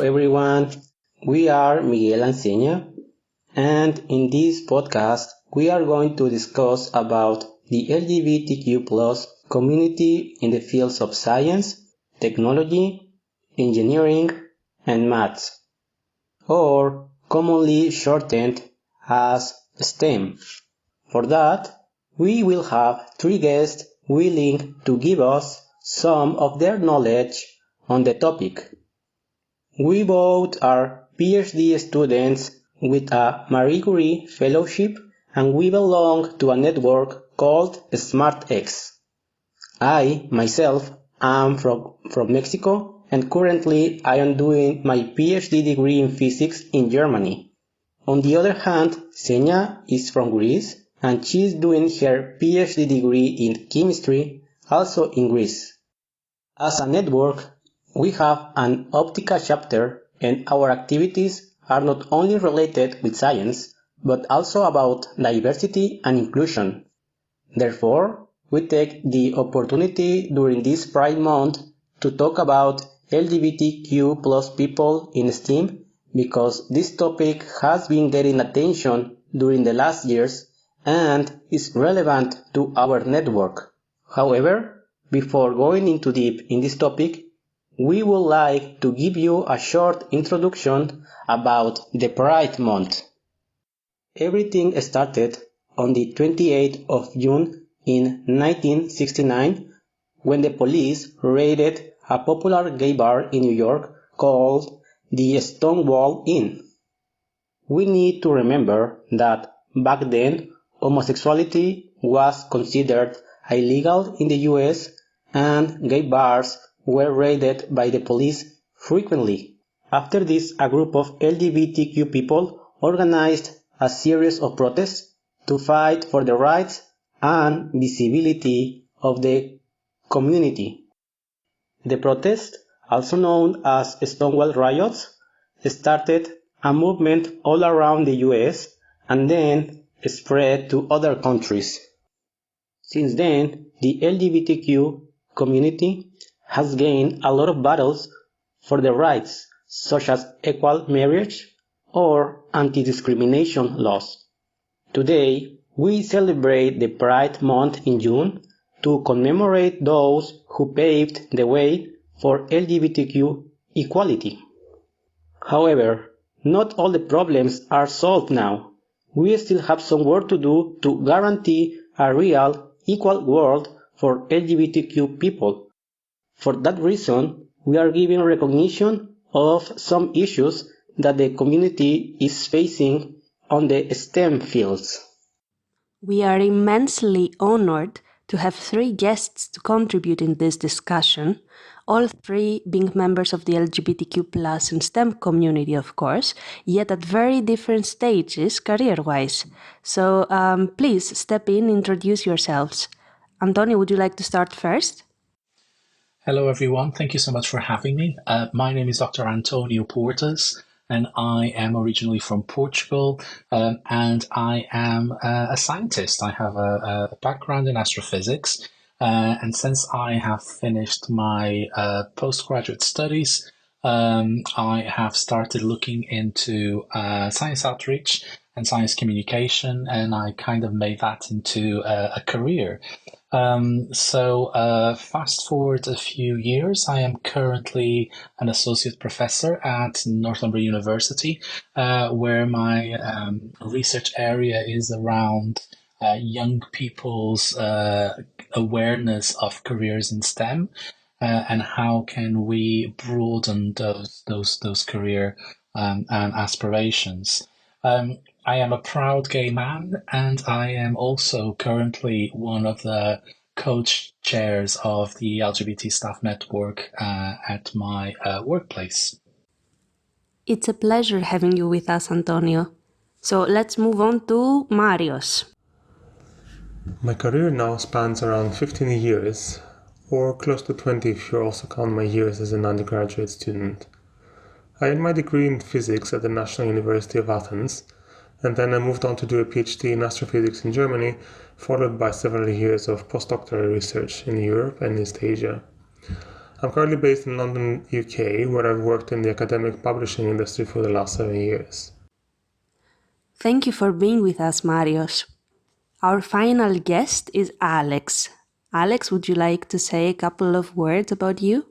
everyone, we are Miguel and Zenia, and in this podcast we are going to discuss about the LGBTQ plus community in the fields of science, technology, engineering, and maths, or commonly shortened as STEM. For that, we will have three guests willing to give us some of their knowledge on the topic. We both are PhD students with a Marie Curie fellowship, and we belong to a network called SMART-X. I, myself, am from Mexico, and currently I am doing my PhD degree in physics in Germany. On the other hand, Zenia is from Greece, and she is doing her PhD degree in chemistry, also in Greece. As a network, we have an Optica chapter, and our activities are not only related with science, but also about diversity and inclusion. Therefore, we take the opportunity during this Pride Month to talk about LGBTQ plus people in STEM, because this topic has been getting attention during the last years and is relevant to our network. However, before going into deep in this topic, we would like to give you a short introduction about the Pride Month. Everything started on the 28th of June in 1969 when the police raided a popular gay bar in New York called the Stonewall Inn. We need to remember that back then homosexuality was considered illegal in the US and gay bars were raided by the police frequently. After this, a group of LGBTQ people organized a series of protests to fight for the rights and visibility of the community. The protest, also known as Stonewall Riots, started a movement all around the US and then spread to other countries. Since then, the LGBTQ community has gained a lot of battles for their rights, such as equal marriage or anti-discrimination laws. Today, we celebrate the Pride Month in June to commemorate those who paved the way for LGBTQ equality. However, not all the problems are solved now. We still have some work to do to guarantee a real, equal world for LGBTQ people. For that reason, we are giving recognition of some issues that the community is facing on the STEM fields. We are immensely honored to have three guests to contribute in this discussion, all three being members of the LGBTQ plus and STEM community, of course, yet at very different stages career-wise. So please step in, introduce yourselves. Antonio, would you like to start first? Hello, everyone. Thank you so much for having me. My name is Dr. Antonio Portas, and I am originally from Portugal, and I am a scientist. I have a background in astrophysics, and since I have finished my postgraduate studies, I have started looking into science outreach and science communication, and I kind of made that into a career. Fast forward a few years, I am currently an associate professor at Northumbria University, where my research area is around young people's awareness of careers in STEM, and how can we broaden those career and aspirations. I am a proud gay man, and I am also currently one of the co-chairs of the LGBT staff network at my workplace. It's a pleasure having you with us, Antonio. So let's move on to Marios. My career now spans around 15 years, or close to 20 if you also count my years as an undergraduate student. I had my degree in physics at the National University of Athens, and then I moved on to do a PhD in astrophysics in Germany, followed by several years of postdoctoral research in Europe and East Asia. I'm currently based in London, UK, where I've worked in the academic publishing industry for the last 7 years. Thank you for being with us, Marios. Our final guest is Alex. Alex, would you like to say a couple of words about you?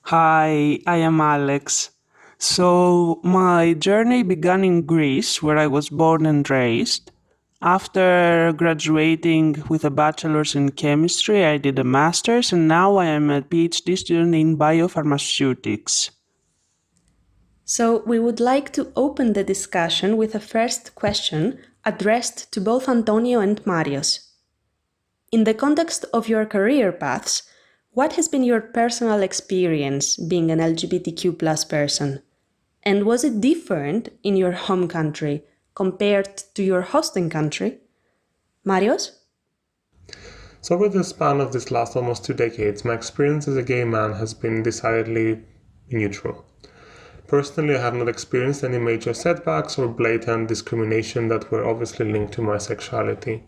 Hi, I am Alex. So, my journey began in Greece, where I was born and raised. After graduating with a bachelor's in chemistry, I did a master's, and now I am a PhD student in biopharmaceutics. So, we would like to open the discussion with a first question addressed to both Antonio and Marios. In the context of your career paths, what has been your personal experience being an LGBTQ+ person? And was it different in your home country compared to your hosting country? Marios? So over the span of this last almost 2 decades, my experience as a gay man has been decidedly neutral. Personally, I have not experienced any major setbacks or blatant discrimination that were obviously linked to my sexuality.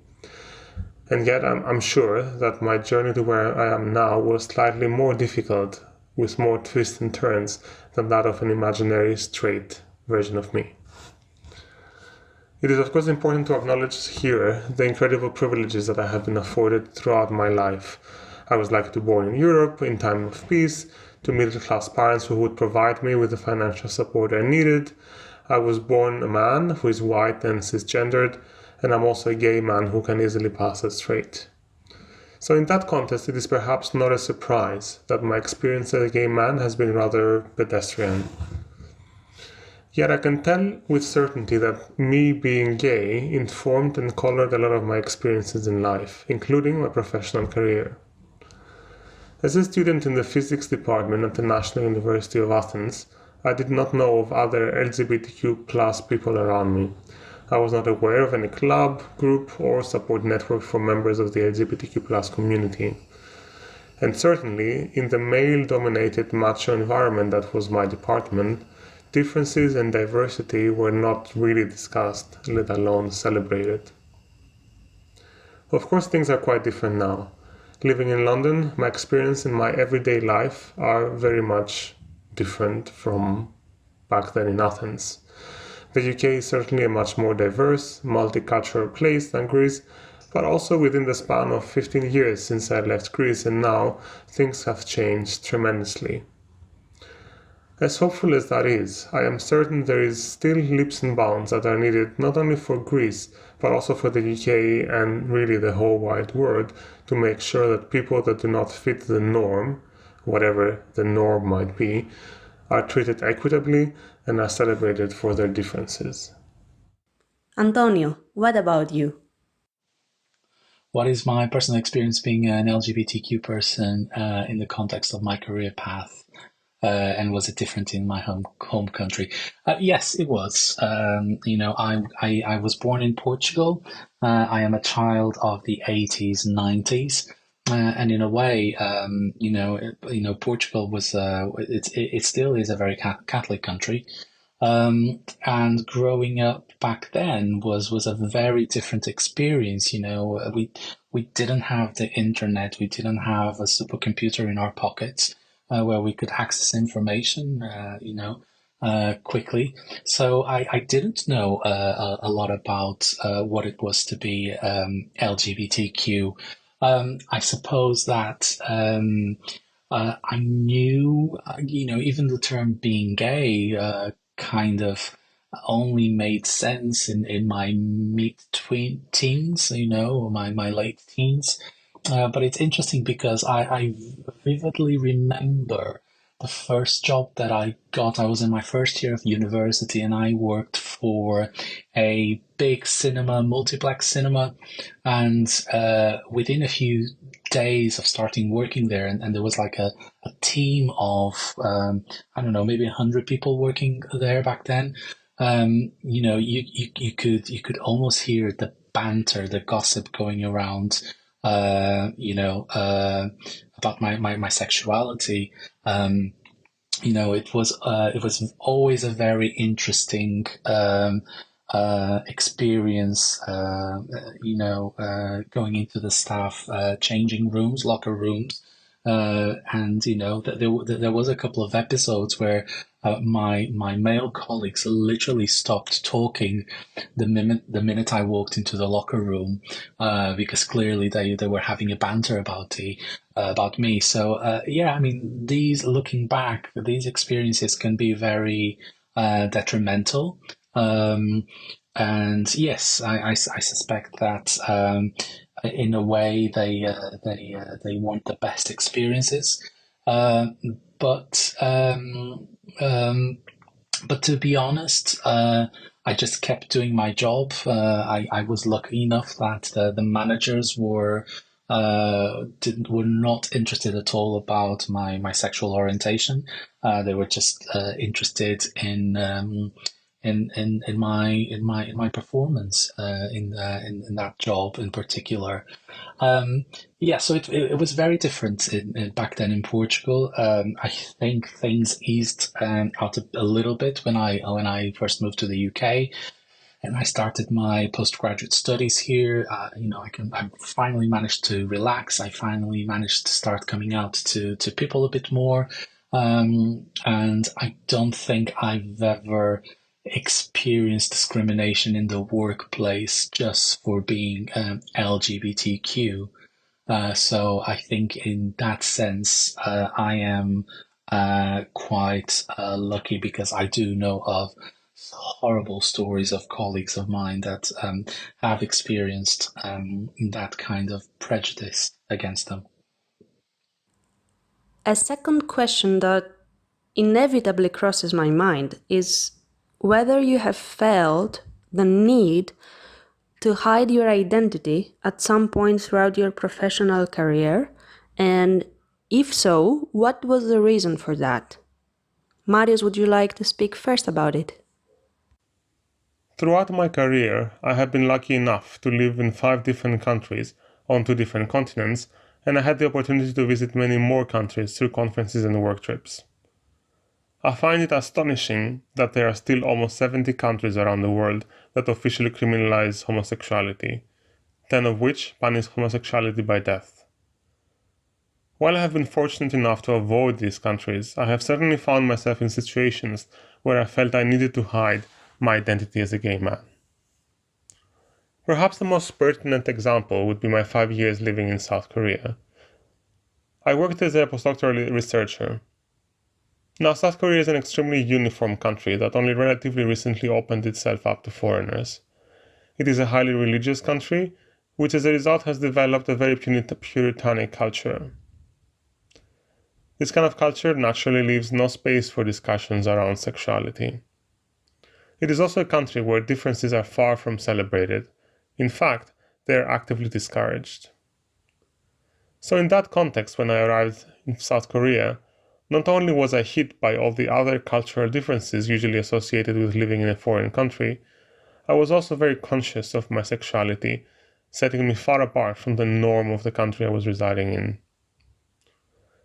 And yet I'm sure that my journey to where I am now was slightly more difficult, with more twists and turns than that of an imaginary straight version of me. It is of course important to acknowledge here the incredible privileges that I have been afforded throughout my life. I was lucky to be born in Europe in time of peace, to middle-class parents who would provide me with the financial support I needed. I was born a man who is white and cisgendered, and I'm also a gay man who can easily pass as straight. So in that context, it is perhaps not a surprise that my experience as a gay man has been rather pedestrian. Yet I can tell with certainty that me being gay informed and colored a lot of my experiences in life, including my professional career. As a student in the physics department at the National University of Athens, I did not know of other LGBTQ+ people around me. I was not aware of any club, group, or support network for members of the LGBTQ+ community. And certainly, in the male-dominated macho environment that was my department, differences and diversity were not really discussed, let alone celebrated. Of course, things are quite different now. Living in London, my experience and my everyday life are very much different from back then in Athens. The UK is certainly a much more diverse, multicultural place than Greece, but also within the span of 15 years since I left Greece and now, things have changed tremendously. As hopeful as that is, I am certain there is still leaps and bounds that are needed not only for Greece, but also for the UK and really the whole wide world to make sure that people that do not fit the norm, whatever the norm might be, are treated equitably and are celebrated for their differences. Antonio, what about you? What is my personal experience being an LGBTQ person in the context of my career path? And was it different in my home country? Yes, it was. I was born in Portugal. I am a child of the 80s, 90s. And in a way, Portugal was, it still is a very Catholic country. And growing up back then was a very different experience. We didn't have the internet. We didn't have a supercomputer in our pockets where we could access information, quickly. So I didn't know a lot about what it was to be LGBTQ. I suppose that I knew, even the term being gay kind of only made sense in my mid-teens, my late teens. But it's interesting because I vividly remember the first job that I got. I was in my first year of university and I worked for a big cinema, multiplex cinema. And within a few days of starting working there, and there was like a team of, I don't know, maybe 100 people working there back then. You could almost hear the banter, the gossip going around, about my sexuality. It was always a very interesting experience. Going into the staff changing rooms, locker rooms, And there was a couple of episodes where my male colleagues literally stopped talking the minute I walked into the locker room, because clearly they were having a banter about me. So I mean, looking back, these experiences can be very detrimental. And yes, I suspect that in a way they want the best experiences, but to be honest, I just kept doing my job. I was lucky enough that the managers were not interested at all about my sexual orientation. They were just interested in my performance in that job in particular. So it was very different back then in Portugal. I think things eased out a little bit when I first moved to the UK, and I started my postgraduate studies here. I finally managed to relax. I finally managed to start coming out to people a bit more, and I don't think I've ever experienced discrimination in the workplace just for being LGBTQ. So I think in that sense, I am quite lucky, because I do know of horrible stories of colleagues of mine that have experienced that kind of prejudice against them. A second question that inevitably crosses my mind is whether you have felt the need to hide your identity at some point throughout your professional career, and if so, what was the reason for that? Marius, would you like to speak first about it? Throughout my career, I have been lucky enough to live in 5 different countries on 2 different continents, and I had the opportunity to visit many more countries through conferences and work trips. I find it astonishing that there are still almost 70 countries around the world that officially criminalize homosexuality, 10 of which punish homosexuality by death. While I have been fortunate enough to avoid these countries, I have certainly found myself in situations where I felt I needed to hide my identity as a gay man. Perhaps the most pertinent example would be my 5 years living in South Korea. I worked as a postdoctoral researcher. Now, South Korea is an extremely uniform country that only relatively recently opened itself up to foreigners. It is a highly religious country, which as a result has developed a very puritanic culture. This kind of culture naturally leaves no space for discussions around sexuality. It is also a country where differences are far from celebrated. In fact, they are actively discouraged. So in that context, when I arrived in South Korea, not only was I hit by all the other cultural differences usually associated with living in a foreign country, I was also very conscious of my sexuality, setting me far apart from the norm of the country I was residing in.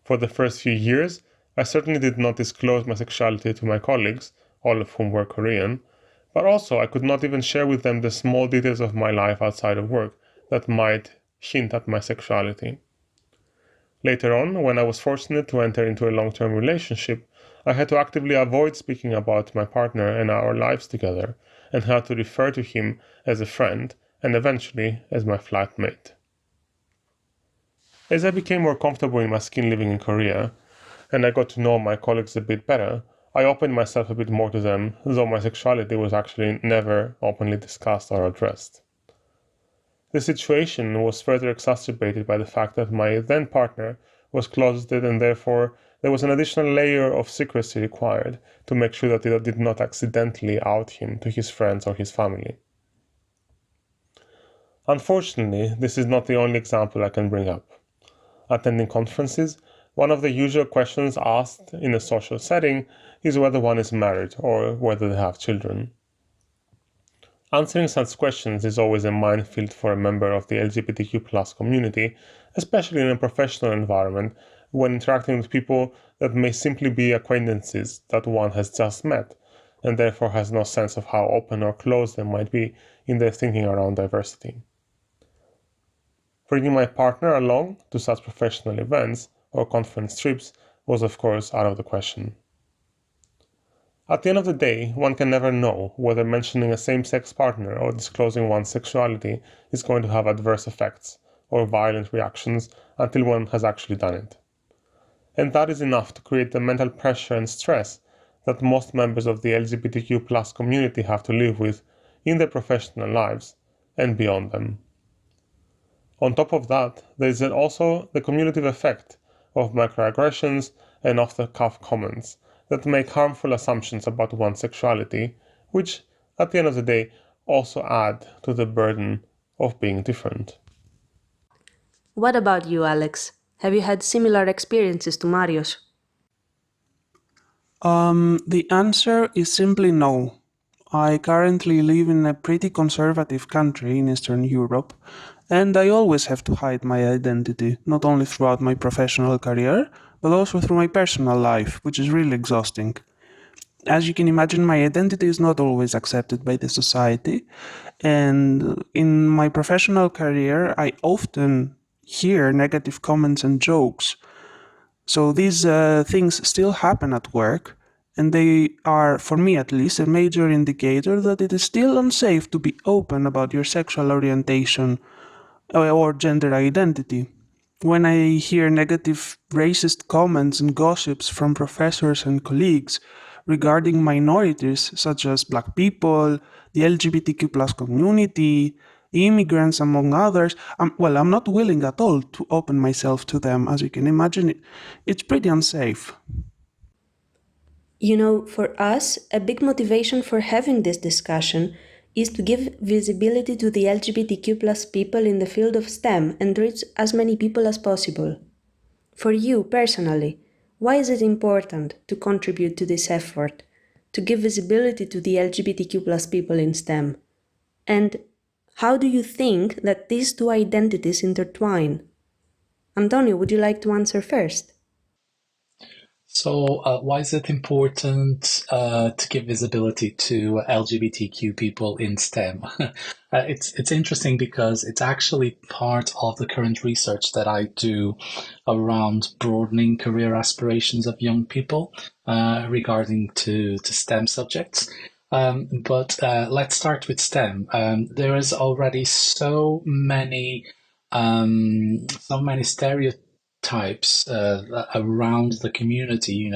For the first few years, I certainly did not disclose my sexuality to my colleagues, all of whom were Korean, but also I could not even share with them the small details of my life outside of work that might hint at my sexuality. Later on, when I was fortunate to enter into a long-term relationship, I had to actively avoid speaking about my partner and our lives together, and had to refer to him as a friend and eventually as my flatmate. As I became more comfortable in my skin living in Korea, and I got to know my colleagues a bit better, I opened myself a bit more to them, though my sexuality was actually never openly discussed or addressed. The situation was further exacerbated by the fact that my then partner was closeted, and therefore there was an additional layer of secrecy required to make sure that I did not accidentally out him to his friends or his family. Unfortunately, this is not the only example I can bring up. Attending conferences, one of the usual questions asked in a social setting is whether one is married or whether they have children. Answering such questions is always a minefield for a member of the LGBTQ+ community, especially in a professional environment when interacting with people that may simply be acquaintances that one has just met, and therefore has no sense of how open or closed they might be in their thinking around diversity. Bringing my partner along to such professional events or conference trips was of course out of the question. At the end of the day, one can never know whether mentioning a same-sex partner or disclosing one's sexuality is going to have adverse effects or violent reactions until one has actually done it. And that is enough to create the mental pressure and stress that most members of the LGBTQ+ community have to live with in their professional lives and beyond them. On top of that, there is also the cumulative effect of microaggressions and off-the-cuff comments that make harmful assumptions about one's sexuality, which, at the end of the day, also add to the burden of being different. What about you, Alex? Have you had similar experiences to Marios? The answer is simply no. I currently live in a pretty conservative country in Eastern Europe, and I always have to hide my identity, not only throughout my professional career, but also through my personal life, which is really exhausting. As you can imagine, my identity is not always accepted by the society, and in my professional career, I often hear negative comments and jokes. So these things still happen at work, and they are, for me at least, a major indicator that it is still unsafe to be open about your sexual orientation or gender identity. When I hear negative racist comments and gossips from professors and colleagues regarding minorities such as Black people, the LGBTQ plus community, immigrants, among others, I'm not willing at all to open myself to them. As you can imagine, it's pretty unsafe. You know, for us, a big motivation for having this discussion is to give visibility to the LGBTQ plus people in the field of STEM and reach as many people as possible. For you, personally, why is it important to contribute to this effort, to give visibility to the LGBTQ plus people in STEM? And how do you think that these two identities intertwine? Antonio, would you like to answer first? So, why is it important to give visibility to LGBTQ people in STEM? It's interesting because it's actually part of the current research that I do around broadening career aspirations of young people regarding to STEM subjects. But let's start with STEM. There is already so many stereotypes around the community.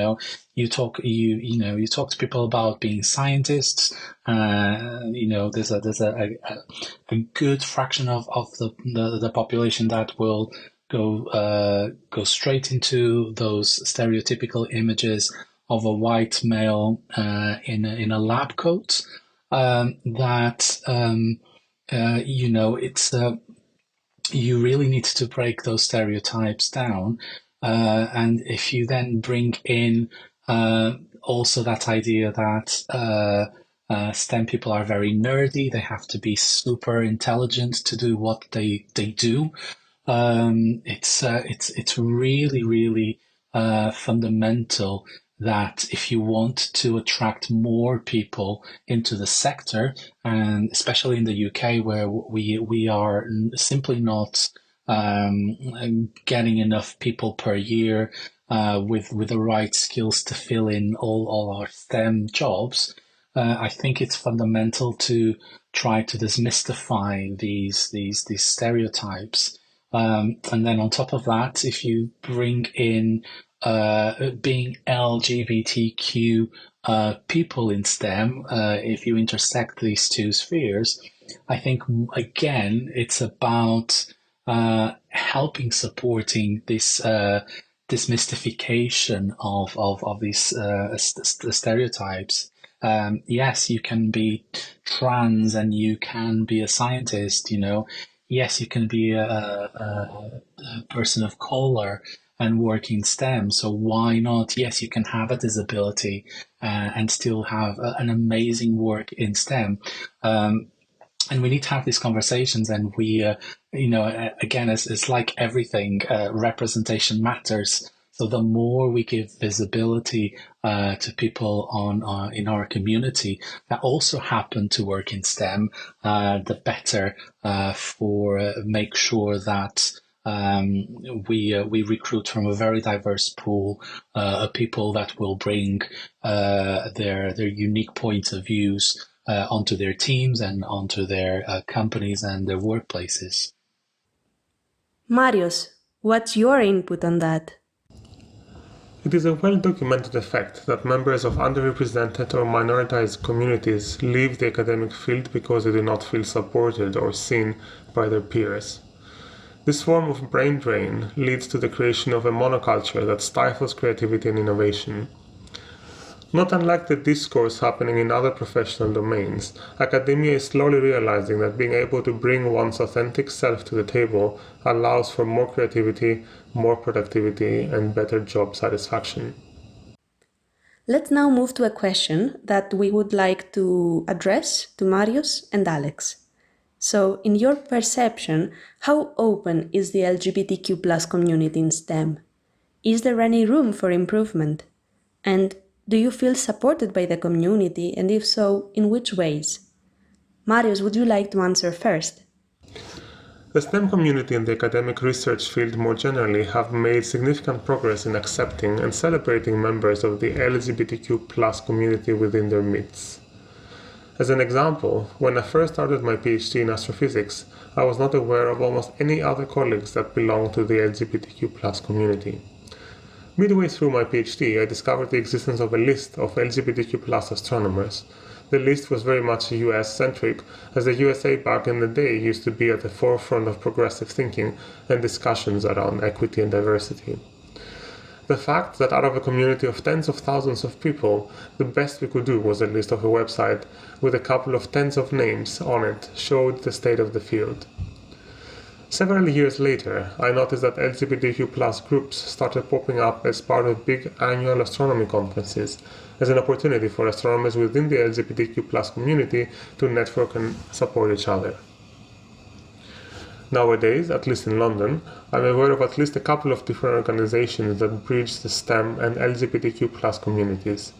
You talk to people about being scientists. There's a good fraction of the population that will go straight into those stereotypical images of a white male in a lab coat. You really need to break those stereotypes down. And if you then bring in also that idea that STEM people are very nerdy, they have to be super intelligent to do what they do. It's really, really fundamental that if you want to attract more people into the sector, and especially in the UK where we are simply not getting enough people per year with the right skills to fill in all our STEM jobs, I think it's fundamental to try to demystify these stereotypes. And then on top of that, if you bring in being LGBTQ people in STEM, if you intersect these two spheres, I think, again, it's about supporting this demystification of these stereotypes. Yes, you can be trans and you can be a scientist, Yes, you can be a person of color and work in STEM. So why not? Yes, you can have a disability and still have an amazing work in STEM. And we need to have these conversations, and we, again, it's like everything, representation matters. So the more we give visibility to people in our community that also happen to work in STEM, the better for make sure that We recruit from a very diverse pool of people that will bring their unique points of views onto their teams and onto their companies and their workplaces. Marius, what's your input on that? It is a well-documented effect that members of underrepresented or minoritized communities leave the academic field because they do not feel supported or seen by their peers. This form of brain drain leads to the creation of a monoculture that stifles creativity and innovation. Not unlike the discourse happening in other professional domains, academia is slowly realizing that being able to bring one's authentic self to the table allows for more creativity, more productivity, and better job satisfaction. Let's now move to a question that we would like to address to Marius and Alex. So, in your perception, how open is the LGBTQ plus community in STEM? Is there any room for improvement? And do you feel supported by the community, and if so, in which ways? Marius, would you like to answer first? The STEM community and the academic research field more generally have made significant progress in accepting and celebrating members of the LGBTQ plus community within their midst. As an example, when I first started my PhD in astrophysics, I was not aware of almost any other colleagues that belonged to the LGBTQ plus community. Midway through my PhD, I discovered the existence of a list of LGBTQ plus astronomers. The list was very much US-centric, as the USA back in the day used to be at the forefront of progressive thinking and discussions around equity and diversity. The fact that out of a community of tens of thousands of people, the best we could do was a list of a website with a couple of tens of names on it showed the state of the field. Several years later, I noticed that LGBTQ plus groups started popping up as part of big annual astronomy conferences, as an opportunity for astronomers within the LGBTQ plus community to network and support each other. Nowadays, at least in London, I'm aware of at least a couple of different organizations that bridge the STEM and LGBTQ plus communities.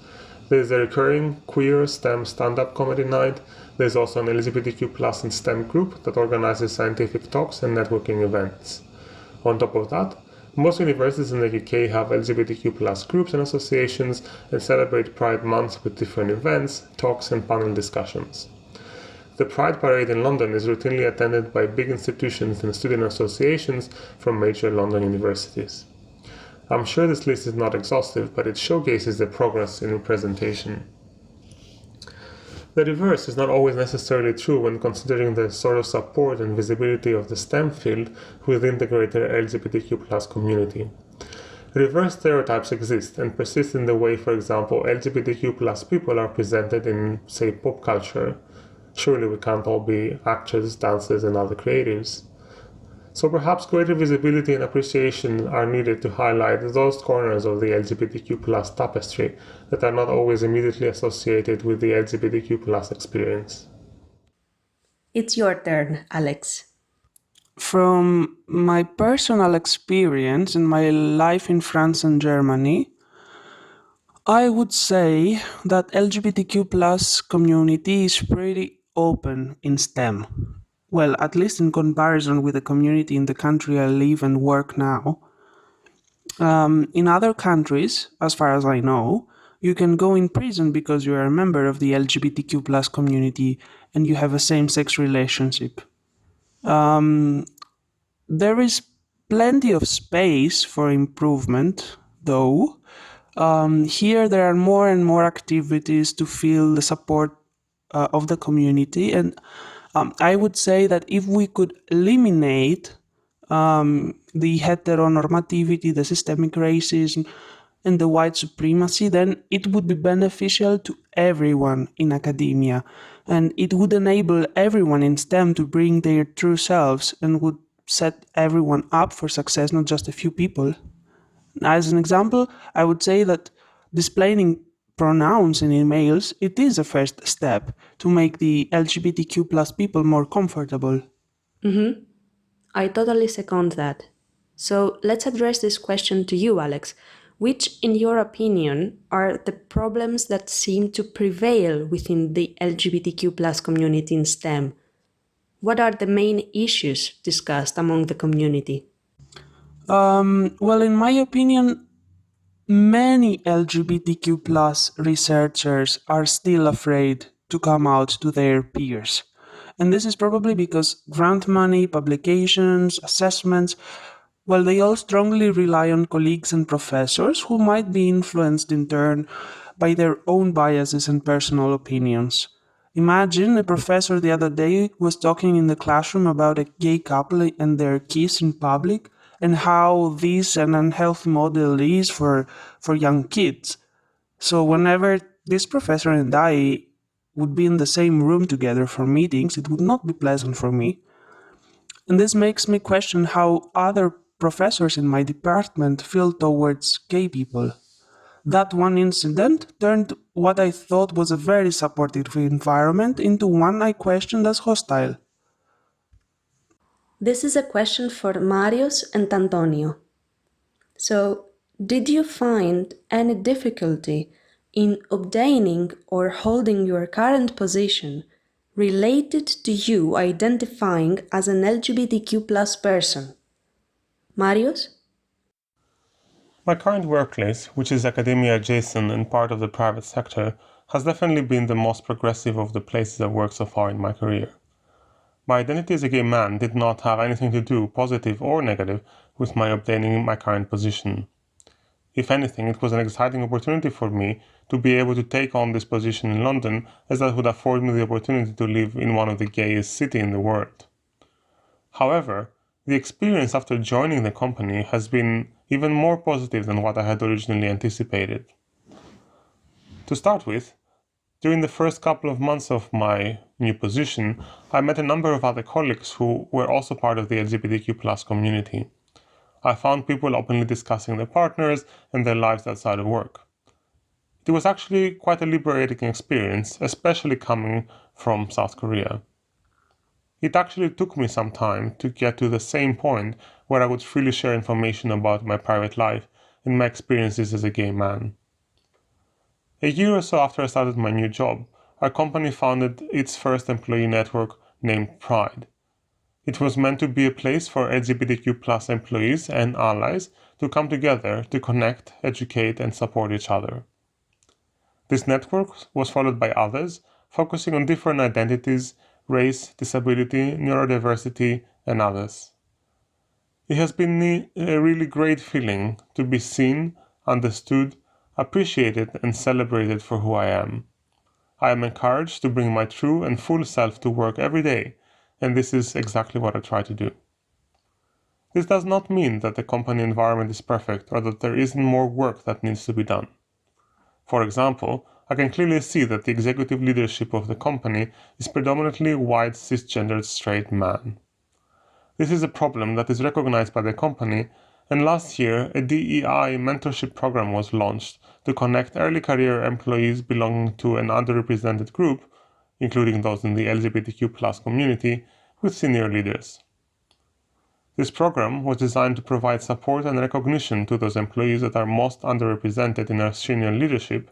There is a recurring queer STEM stand-up comedy night. There's also an LGBTQ plus and STEM group that organizes scientific talks and networking events. On top of that, most universities in the UK have LGBTQ plus groups and associations and celebrate Pride Month with different events, talks and panel discussions. The Pride Parade in London is routinely attended by big institutions and student associations from major London universities. I'm sure this list is not exhaustive, but it showcases the progress in representation. The reverse is not always necessarily true when considering the sort of support and visibility of the STEM field within the greater LGBTQ plus community. Reverse stereotypes exist and persist in the way, for example, LGBTQ plus people are presented in, say, pop culture. Surely we can't all be actors, dancers, and other creatives. So perhaps greater visibility and appreciation are needed to highlight those corners of the LGBTQ plus tapestry that are not always immediately associated with the LGBTQ plus experience. It's your turn, Alex. From my personal experience in my life in France and Germany, I would say that LGBTQ plus community is pretty open in STEM. Well, at least in comparison with the community in the country I live and work now. In other countries, as far as I know, you can go in prison because you are a member of the LGBTQ plus community and you have a same-sex relationship. There is plenty of space for improvement, though. Here there are more and more activities to feel the support of the community, and I would say that if we could eliminate the heteronormativity, the systemic racism, and the white supremacy, then it would be beneficial to everyone in academia, and it would enable everyone in STEM to bring their true selves and would set everyone up for success, not just a few people. As an example, I would say that displaying pronouns in emails, it is a first step to make the LGBTQ plus people more comfortable. I totally second that. So let's address this question to you, Alex. Which, in your opinion, are the problems that seem to prevail within the LGBTQ plus community in STEM? What are the main issues discussed among the community? Well, in my opinion, many LGBTQ plus researchers are still afraid to come out to their peers. And this is probably because grant money, publications, assessments, well, they all strongly rely on colleagues and professors who might be influenced in turn by their own biases and personal opinions. Imagine a professor the other day was talking in the classroom about a gay couple and their kiss in public and how this an unhealthy model is for young kids. So whenever this professor and I would be in the same room together for meetings, it would not be pleasant for me. And this makes me question how other professors in my department feel towards gay people. That one incident turned what I thought was a very supportive environment into one I questioned as hostile. This is a question for Marius and Antonio. So, did you find any difficulty in obtaining or holding your current position related to you identifying as an LGBTQ plus person? Marius? My current workplace, which is academia adjacent and part of the private sector, has definitely been the most progressive of the places I've worked so far in my career. My identity as a gay man did not have anything to do, positive or negative, with my obtaining my current position. If anything, it was an exciting opportunity for me to be able to take on this position in London, as that would afford me the opportunity to live in one of the gayest cities in the world. However, the experience after joining the company has been even more positive than what I had originally anticipated. To start with, during the first couple of months of my new position, I met a number of other colleagues who were also part of the LGBTQ+ community. I found people openly discussing their partners and their lives outside of work. It was actually quite a liberating experience, especially coming from South Korea. It actually took me some time to get to the same point where I would freely share information about my private life and my experiences as a gay man. A year or so after I started my new job, our company founded its first employee network named Pride. It was meant to be a place for LGBTQ+ employees and allies to come together to connect, educate, and support each other. This network was followed by others, focusing on different identities, race, disability, neurodiversity, and others. It has been a really great feeling to be seen, understood, appreciated, and celebrated for who I am. I am encouraged to bring my true and full self to work every day, and this is exactly what I try to do. This does not mean that the company environment is perfect or that there isn't more work that needs to be done. For example, I can clearly see that the executive leadership of the company is predominantly white cisgendered straight man. This is a problem that is recognized by the company, and last year a DEI mentorship program was launched to connect early career employees belonging to an underrepresented group, including those in the LGBTQ+ community, with senior leaders. This program was designed to provide support and recognition to those employees that are most underrepresented in our senior leadership,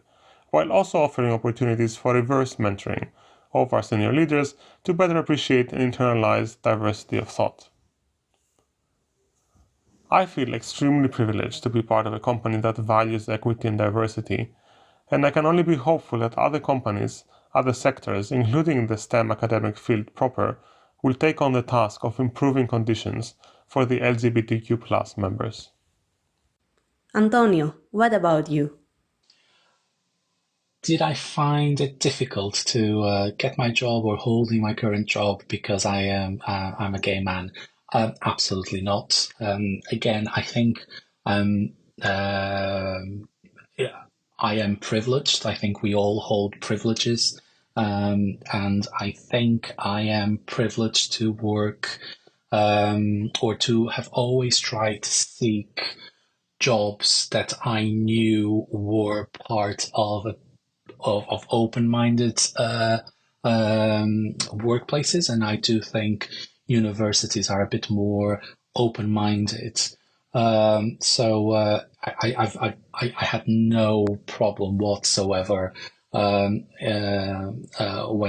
while also offering opportunities for reverse mentoring of our senior leaders to better appreciate and internalize diversity of thought. I feel extremely privileged to be part of a company that values equity and diversity, and I can only be hopeful that other companies, other sectors, including the STEM academic field proper, will take on the task of improving conditions for the LGBTQ+ members. Antonio, what about you? Did I find it difficult to get my job or holding my current job because I'm a gay man? Absolutely not. Again, I think yeah, I am privileged. I think we all hold privileges, and I think I am privileged to work or to have always tried to seek jobs that I knew were part of open-minded workplaces, and I do think universities are a bit more open-minded. I had no problem whatsoever when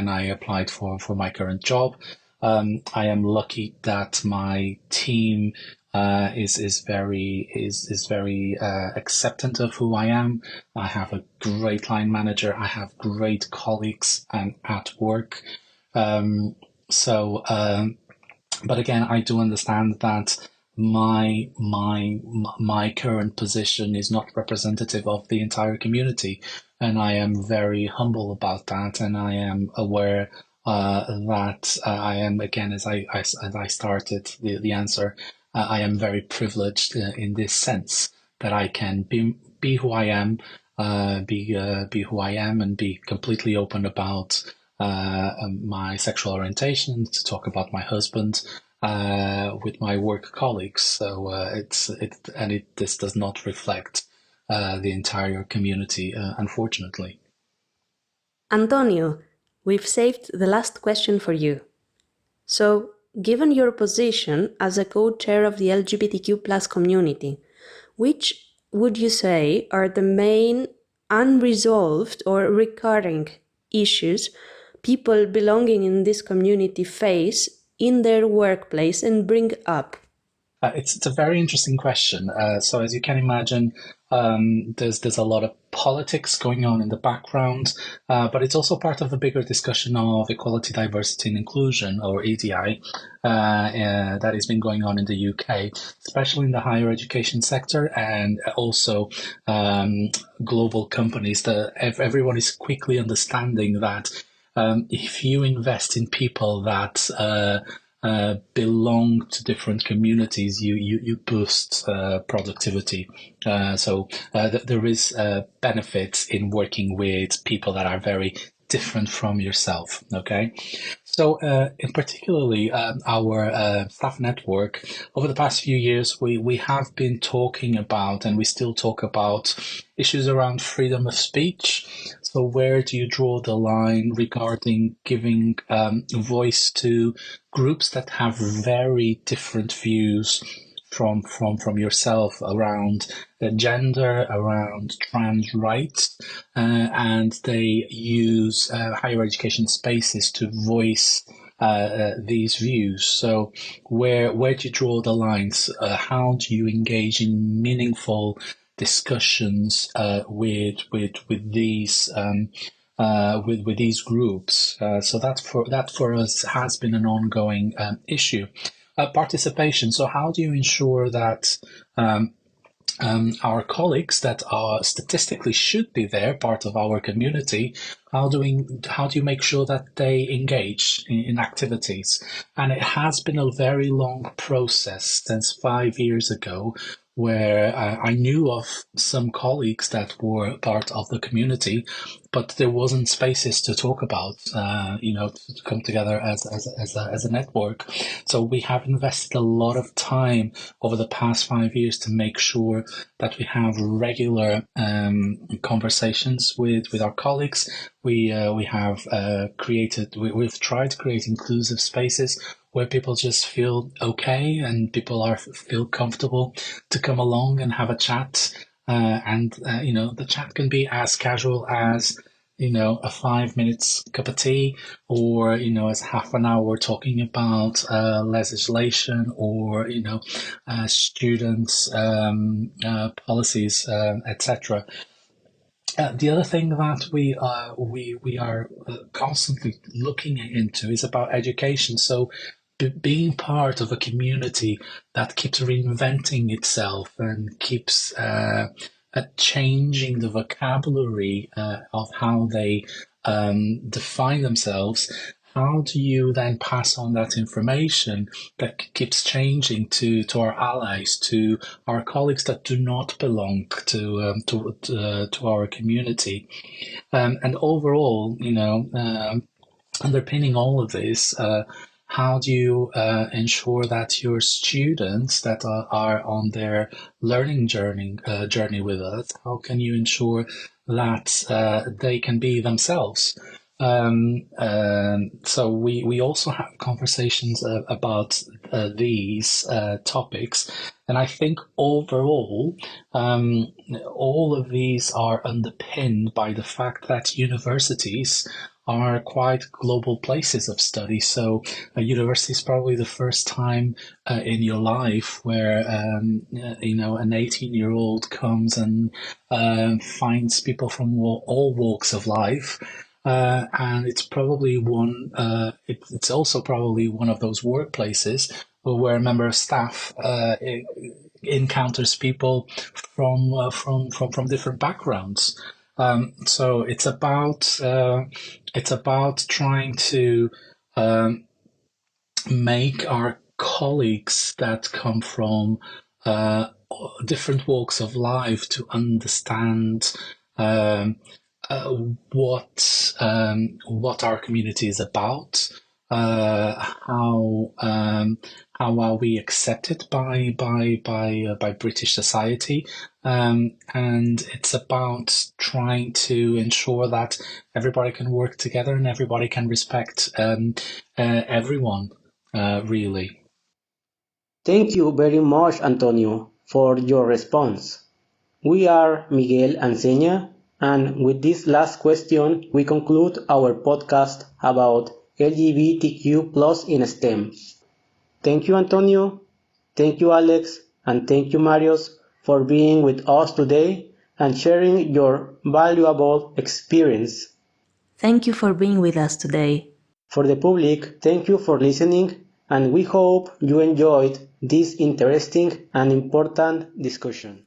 I applied for my current job. I am lucky that my team is very acceptant of who I am. I have a great line manager. I have great colleagues at work. But again, I do understand that my current position is not representative of the entire community, and I am very humble about that, and I am aware that I am, again, as I started the answer, I am very privileged in this sense that I can be who I am, be who I am, and be completely open about my sexual orientation, to talk about my husband with my work colleagues. So this does not reflect the entire community, unfortunately. Antonio, we've saved the last question for you. So, given your position as a co-chair of the LGBTQ plus community, which would you say are the main unresolved or recurring issues people belonging in this community face in their workplace and bring up? It's a very interesting question. So as you can imagine, there's a lot of politics going on in the background, but it's also part of a bigger discussion of equality, diversity, and inclusion, or EDI, that has been going on in the UK, especially in the higher education sector, and also global companies. Everyone is quickly understanding that if you invest in people that belong to different communities, you boost productivity. So there is benefits in working with people that are very different from yourself. Okay, so in particularly our staff network, over the past few years, we have been talking about, and we still talk about, issues around freedom of speech. So where do you draw the line regarding giving voice to groups that have very different views from yourself around gender, around trans rights, and they use higher education spaces to voice these views. So where do you draw the lines? How do you engage in meaningful discussions with these with these groups? So that for us has been an ongoing issue. Participation. So how do you ensure that our colleagues that are statistically should be there, part of our community, how do you make sure that they engage in activities? And it has been a very long process since 5 years ago, where I knew of some colleagues that were part of the community, but there wasn't spaces to talk about, to come together as a network. So we have invested a lot of time over the past 5 years to make sure that we have regular conversations with our colleagues. We've tried to create inclusive spaces where people just feel okay and people feel comfortable to come along and have a chat. The chat can be as casual as, a 5 minutes cup of tea, or, as half an hour talking about legislation, or, students' policies, etc. The other thing that we are constantly looking into is about education. So being part of a community that keeps reinventing itself and keeps changing the vocabulary of how they define themselves. How do you then pass on that information that keeps changing to our allies, to our colleagues that do not belong to our community? And overall, underpinning all of this, how do you ensure that your students that are on their learning journey with us, how can you ensure that they can be themselves? So we also have conversations about these topics, and I think overall, all of these are underpinned by the fact that universities are quite global places of study. So a university is probably the first time in your life where an 18-year-old comes and finds people from all walks of life. And it's probably it's also probably one of those workplaces where a member of staff encounters people from different backgrounds. So it's about trying to make our colleagues that come from different walks of life to understand what our community is about, how are we accepted by British society, and it's about trying to ensure that everybody can work together and everybody can respect everyone, really. Thank you very much, Antonio, for your response. We are Miguel and Zenia, and with this last question, we conclude our podcast about LGBTQ+ in STEM. Thank you, Antonio. Thank you, Alex, and thank you, Marius, for being with us today and sharing your valuable experience. Thank you for being with us today. For the public, thank you for listening, and we hope you enjoyed this interesting and important discussion.